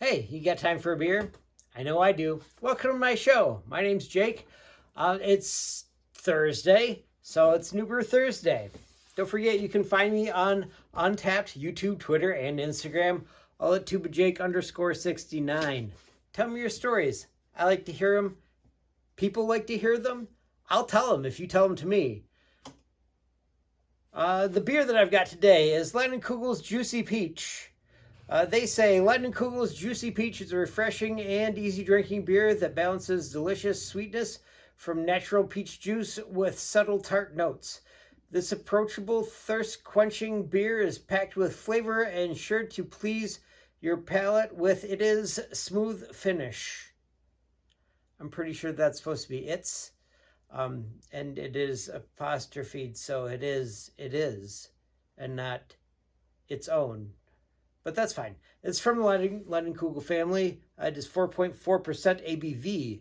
Hey, you got time for a beer? I know I do. Welcome to my show. My name's Jake. It's Thursday, so it's New Brew Thursday. Don't forget you can find me on Untapped, YouTube, Twitter, and Instagram, all at tubajake_69. Tell me your stories. I like to hear them. People like to hear them. I'll tell them if you tell them to me. The beer that I've got today is Leinenkugel's Juicy Peach. They say Leinenkugels Juicy Peach is a refreshing and easy drinking beer that balances delicious sweetness from natural peach juice with subtle tart notes. This approachable, thirst-quenching beer is packed with flavor and sure to please your palate with its smooth finish. I'm pretty sure that's supposed to be its, and it is apostrophe, so it is, and not its own. But that's fine. It's from the Leinenkugel family. It is 4.4% ABV.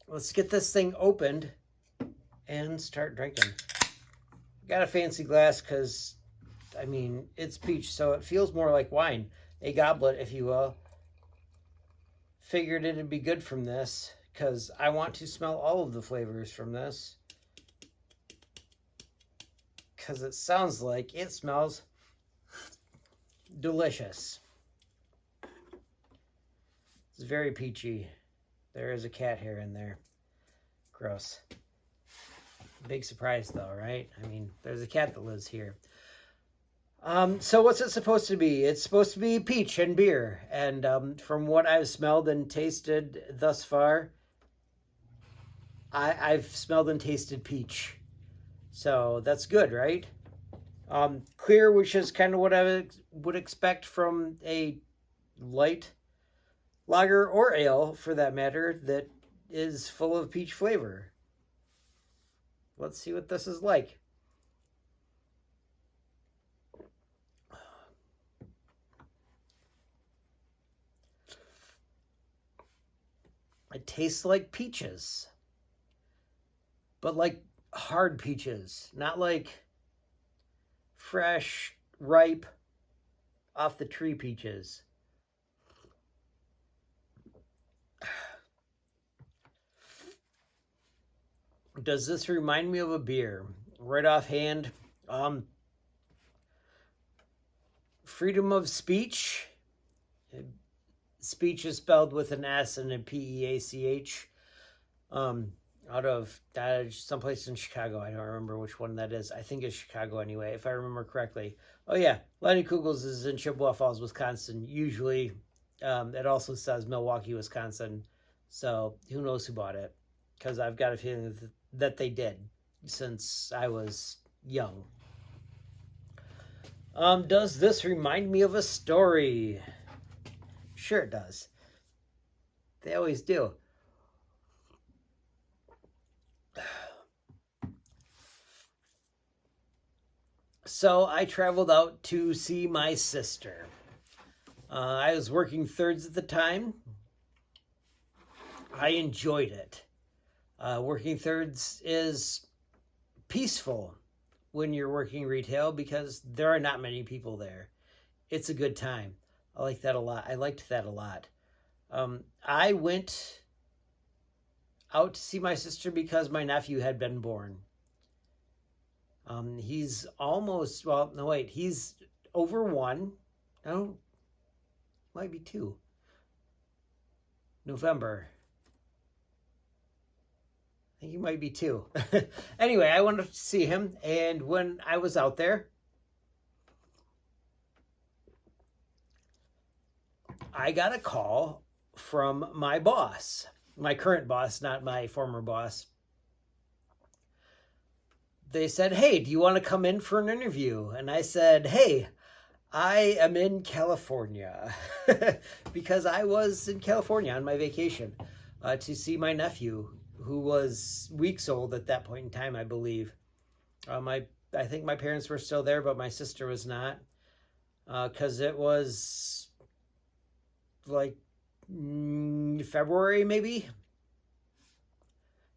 Let's get this thing opened and start drinking. Got a fancy glass because, it's peach, so it feels more like wine. A goblet, if you will. Figured it'd be good from this because I want to smell all of the flavors from this. Because it sounds like it smells delicious. It's very peachy. There is a cat hair in there. Gross. Big surprise though, right? There's a cat that lives here. So what's it supposed to be? It's supposed to be peach and beer. And from what I've smelled and tasted thus far, I've smelled and tasted peach. So that's good, right? Clear, which is kind of what I would expect from a light lager or ale, for that matter, that is full of peach flavor. Let's see what this is like. It tastes like peaches, but like hard peaches, not like fresh, ripe, off the tree peaches. Does this remind me of a beer? Right offhand, freedom of speech. Speech is spelled with an S and a P-E-A-C-H. Out of someplace in Chicago. I don't remember which one that is. I think it's Chicago anyway, if I remember correctly. Oh yeah, Leinenkugels is in Chippewa Falls, Wisconsin. Usually, it also says Milwaukee, Wisconsin. So who knows who bought it? Because I've got a feeling that they did since I was young. Does this remind me of a story? Sure it does. They always do. So I traveled out to see my sister. I was working thirds at the time. I enjoyed it. Working thirds is peaceful when you're working retail because there are not many people there. It's a good time. I like that a lot. I liked that a lot. I went out to see my sister because my nephew had been born. He's almost, he's over 1. No, might be 2. November. I think he might be 2. Anyway, I wanted to see him, and when I was out there, I got a call from my boss, my current boss, not my former boss. They said, hey, do you want to come in for an interview? And I said, hey, I am in California because I was in California on my vacation to see my nephew, who was weeks old at that point in time, I believe. I think my parents were still there, but my sister was not because it was like February maybe.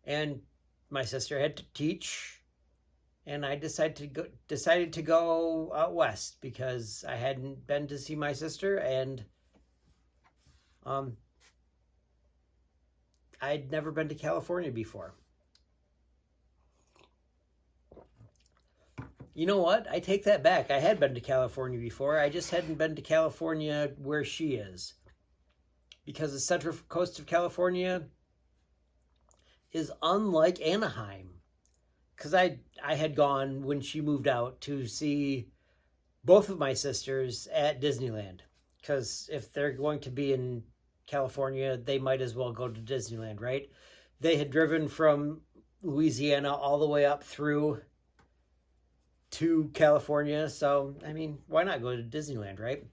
And my sister had to teach. And I decided to go out west because I hadn't been to see my sister, and I'd never been to California before. You know what? I take that back. I had been to California before. I just hadn't been to California where she is. Because the central coast of California is unlike Anaheim. Because I had gone when she moved out to see both of my sisters at Disneyland. Because if they're going to be in California, they might as well go to Disneyland, right? They had driven from Louisiana all the way up through to California. So, I mean, why not go to Disneyland, right?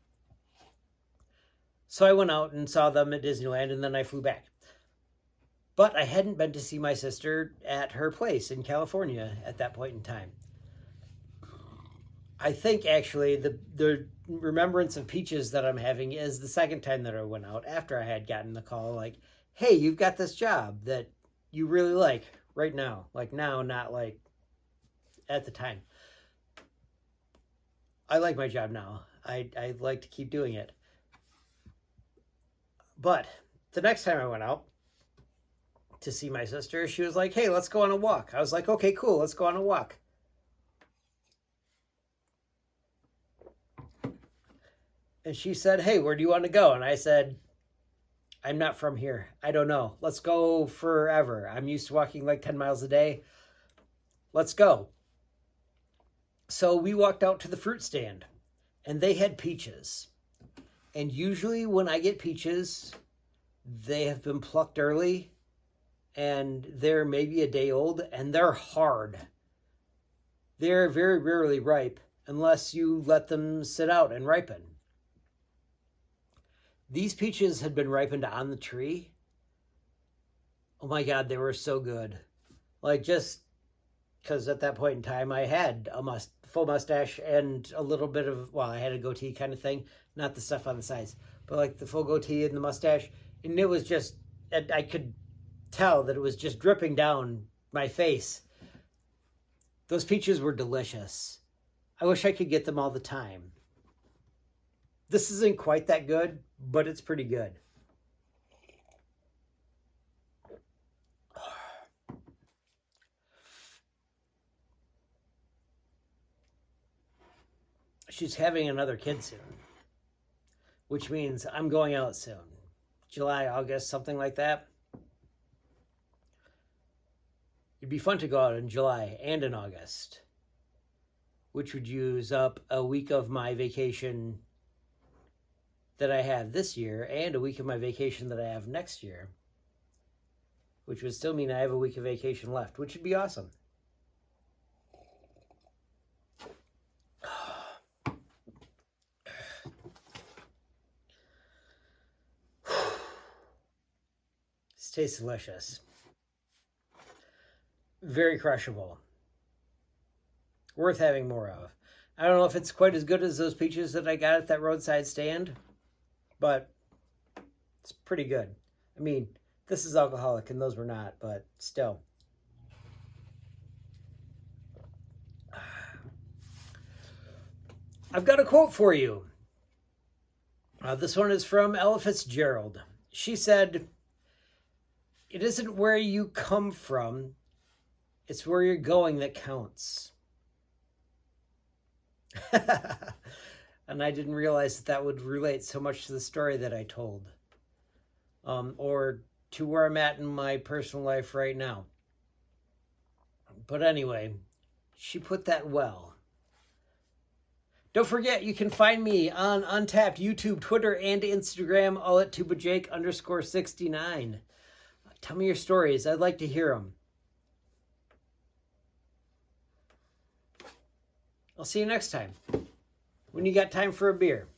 So I went out and saw them at Disneyland, and then I flew back. But I hadn't been to see my sister at her place in California at that point in time. I think, actually, the remembrance of Peaches that I'm having is the second time that I went out after I had gotten the call, like, hey, you've got this job that you really like right now. Like now, not like at the time. I like my job now. I'd like to keep doing it. But the next time I went out to see my sister, she was like, hey, let's go on a walk. I was like, okay, cool, let's go on a walk. And she said, hey, where do you want to go? And I said, I'm not from here. I don't know. Let's go forever. I'm used to walking like 10 miles a day. Let's go. So we walked out to the fruit stand, and they had peaches. And usually when I get peaches, they have been plucked early, and they're maybe a day old, and they're hard. They're very rarely ripe unless you let them sit out and ripen. These peaches had been ripened on the tree. Oh my God, they were so good. Like, just because at that point in time I had a full mustache and a little bit of, well, I had a goatee kind of thing, not the stuff on the sides, but like the full goatee and the mustache. And it was just, I could tell that it was just dripping down my face. Those peaches were delicious. I wish I could get them all the time. This isn't quite that good, but it's pretty good. She's having another kid soon, which means I'm going out soon. July, August, something like that. It'd be fun to go out in July and in August, which would use up a week of my vacation that I have this year and a week of my vacation that I have next year, which would still mean I have a week of vacation left, which would be awesome. This tastes delicious. Very crushable. Worth having more of. I don't know if it's quite as good as those peaches that I got at that roadside stand, but it's pretty good. I mean, this is alcoholic and those were not, but still. I've got a quote for you. This one is from Ella Fitzgerald. She said, "It isn't where you come from, it's where you're going that counts." And I didn't realize that would relate so much to the story that I told, or to where I'm at in my personal life right now. But anyway, she put that well. Don't forget, you can find me on Untapped, YouTube, Twitter, and Instagram, all at tubajake_69. Tell me your stories. I'd like to hear them. I'll see you next time when you got time for a beer.